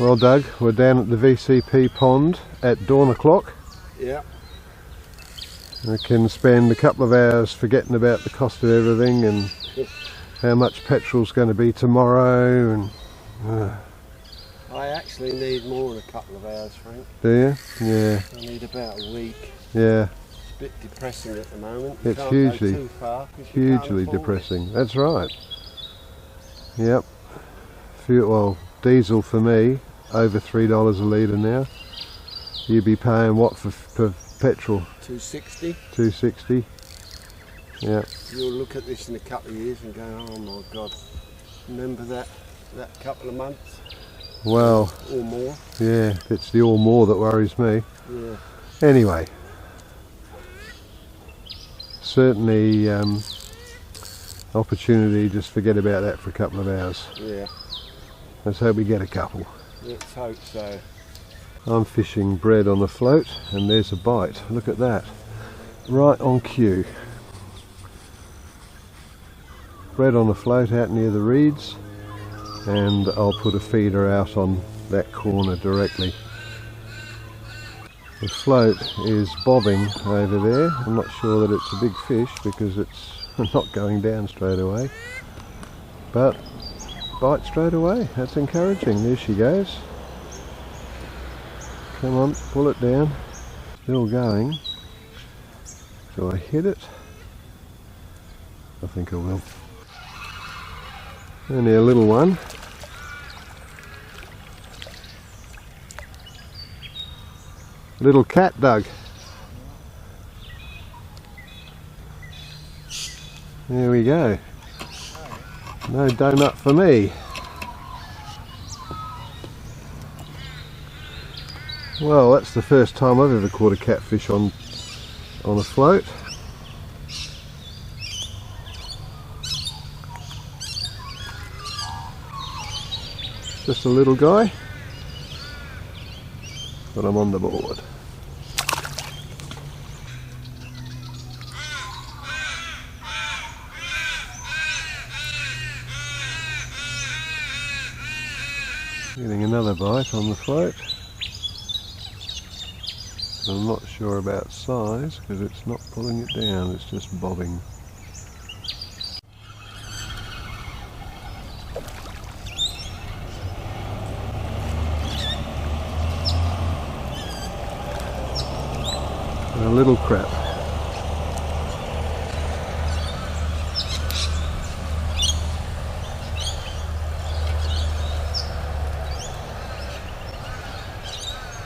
Well, Doug, we're down at the VCP pond at dawn o'clock. Yeah. We can spend a couple of hours forgetting about the cost of everything and how much petrol's going to be tomorrow. And I actually need more than a couple of hours, Frank. do you? Yeah. I need about a week. Yeah. It's a bit depressing at the moment. It's Can't hugely, go too far 'cause you can't hugely afford it. depressing. That's right. Yep. Well, diesel for me over $3 a litre now. You'd be paying what for petrol? $2.60. $2.60. Yeah. You'll look at this in a couple of years and go, oh my God, remember that couple of months? Well, or more. Yeah, it's the or more that worries me. Yeah. Anyway, certainly opportunity, just forget about that for a couple of hours. Yeah. Let's hope we get a couple. Let's hope so. I'm fishing bread on a float and there's a bite. Look at that. Right on cue. Bread on a float out near the reeds, and I'll put a feeder out on that corner directly. The float is bobbing over there. I'm not sure that it's a big fish because it's not going down straight away, but bite straight away. That's encouraging. There she goes. Come on, pull it down. Still going. Do I hit it? I think I will. Only a little one. Little cat, Doug. There we go. No donut for me. Well, that's the first time I've ever caught a catfish on a float. Just a little guy, but I'm on the board. Getting another bite on the float. I'm not sure about size because it's not pulling it down, it's just bobbing. A little crap.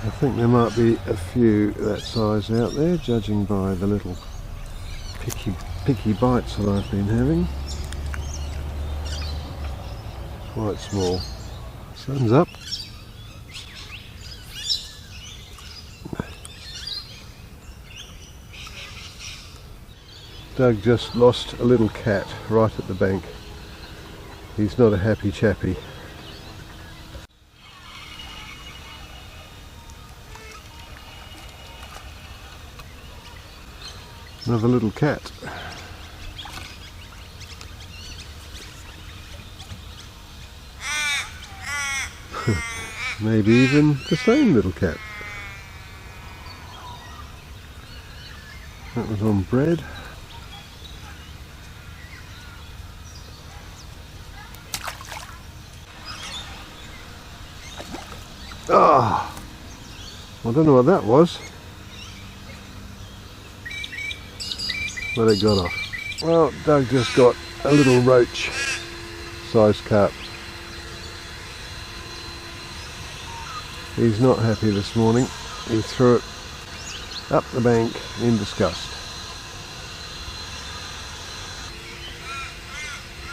I think there might be a few that size out there, judging by the little picky bites that I've been having. Quite small. Sun's up. Doug just lost a little cat right at the bank. He's not a happy chappy. Another little cat. Maybe even the same little cat. That was on bread. Ah, I don't know what that was, but it got off. Well, Doug just got a little roach sized carp. He's not happy this morning. He threw it up the bank in disgust.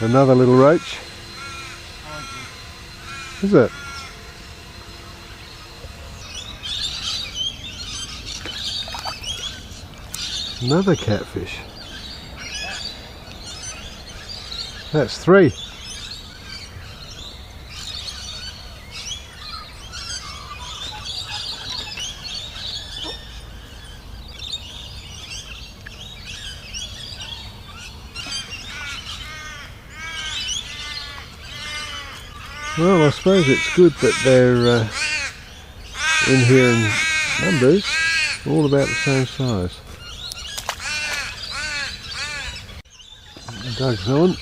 Another little roach. Is it? Another catfish. That's 3. Well, I suppose it's good that they're in here in numbers, all about the same size. Doug's on.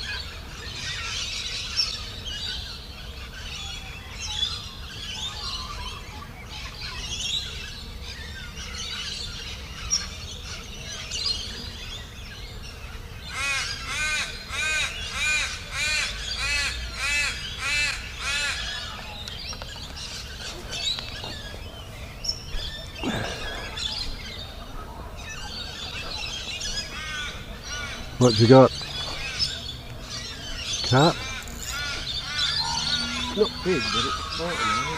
What you got? Carp? It's not big, but it's fighting, isn't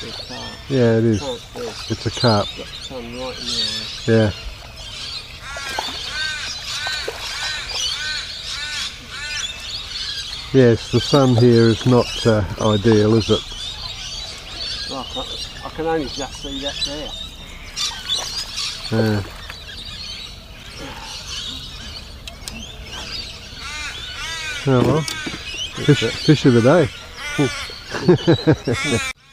it? It's a carp. Yeah, it is. It's It's a carp. got the sun right in the eye. Yeah. Yes, the sun here is not ideal, is it? Well, I can only just see that there. Yeah. Oh well, fish of the day.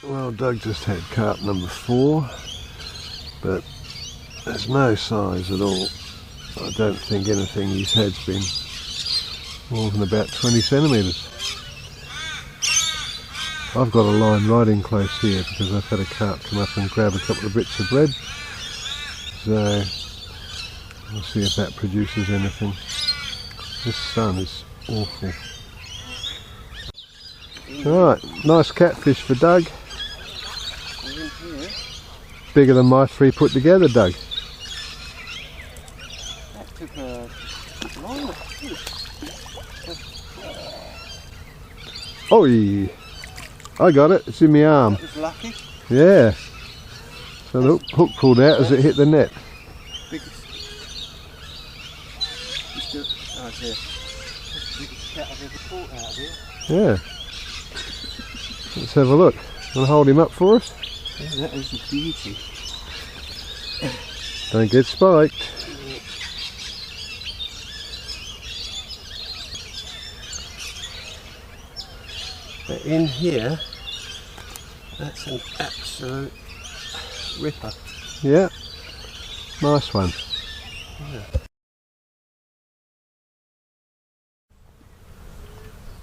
Well, Doug just had carp number 4, but there's no size at all. I don't think anything he's had's been more than about 20 centimetres. I've got a line right in close here because I've had a carp come up and grab a couple of bits of bread. So we'll see if that produces anything. This sun is awful. Alright, nice catfish for Doug. Bigger than my 3 put together, Doug. That took a long Oi! I got it, it's in my arm. That was lucky. Yeah. So the hook pulled out as it hit the net. Biggest. Oh, it's here. That's the biggest cat I've ever caught out of here. Yeah. Let's have a look. Want to hold him up for us? Yeah, that is a beauty. Don't get spiked. But in here, that's an absolute ripper. Yeah. Nice one. Yeah.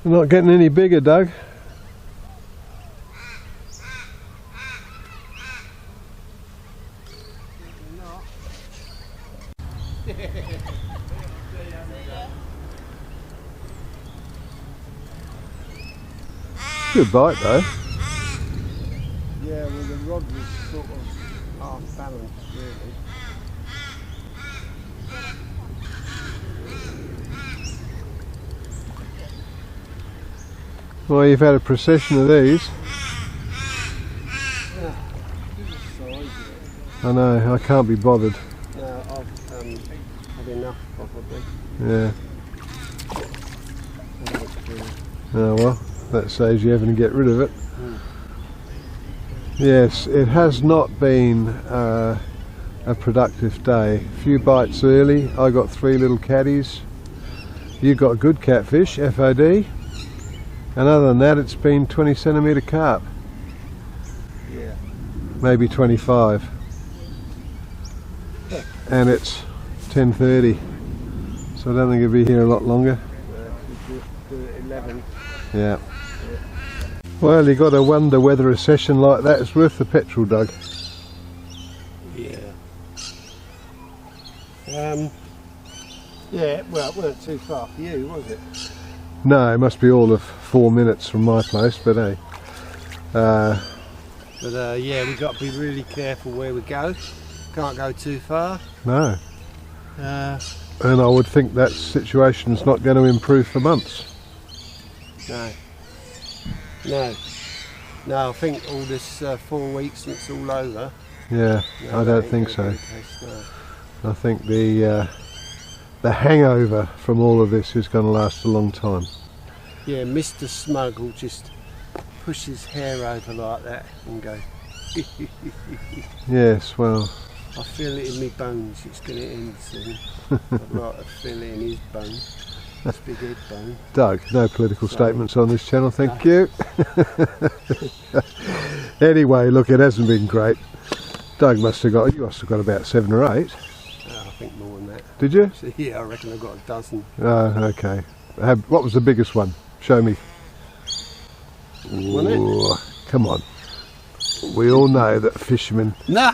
You're not getting any bigger, Doug. Good bite though. Yeah, well the rod was sort of half balanced really. Well, you've had a procession of these. Yeah, look at the size of it. I know, I can't be bothered. No, I've had enough probably. Yeah. Oh well, that saves you having to get rid of it. Yes, it has not been a productive day. A few bites early, I got 3 little catties. You got good catfish, FOD. And other than that, it's been 20 centimetre carp. Yeah. Maybe 25. And it's 10:30. So I don't think it'll be here a lot longer. Do it 11. Yeah. Well, you got to wonder whether a session like that is worth the petrol, Doug. Yeah. Yeah, well it weren't too far for you, was it? No, it must be all of 4 minutes from my place, but hey. But yeah, we've got to be really careful where we go. Can't go too far. No. And I would think that situation's not going to improve for months. No. No. No, I think all this 4 weeks and it's all over. Yeah, No, I that don't ain't think gonna so. be the case, no. I think the hangover from all of this is going to last a long time. Yeah, Mr. Smug will just push his hair over like that and go. Yes, well, I feel it in my bones, it's going to end soon. I'd like to feel it in his bones. It's big head bone. Doug, no political statements on this channel, thank you. Anyway, look, it hasn't been great. Doug you must have got about 7 or 8. I think more than that. Did you? So, yeah, I reckon I've got a dozen. Oh, okay. What was the biggest one? Show me. Ooh, come on. We all know that fishermen... No!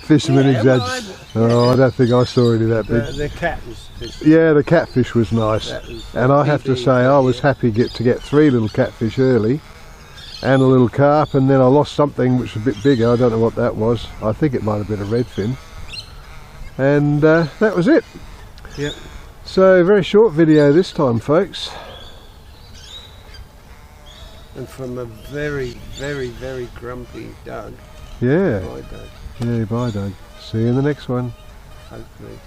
fishermen exaggerate. Oh, I don't think I saw any that big. The cat was fish. Yeah, the catfish was nice. And I have to say, I was happy to get 3 little catfish early. And a little carp, and then I lost something which was a bit bigger. I don't know what that was. I think it might have been a redfin. And that was it. Yep. So, very short video this time, folks. And from a very, very, very grumpy Doug. Yeah. Bye, Doug. Yeah, bye, Doug. See you in the next one. Hopefully.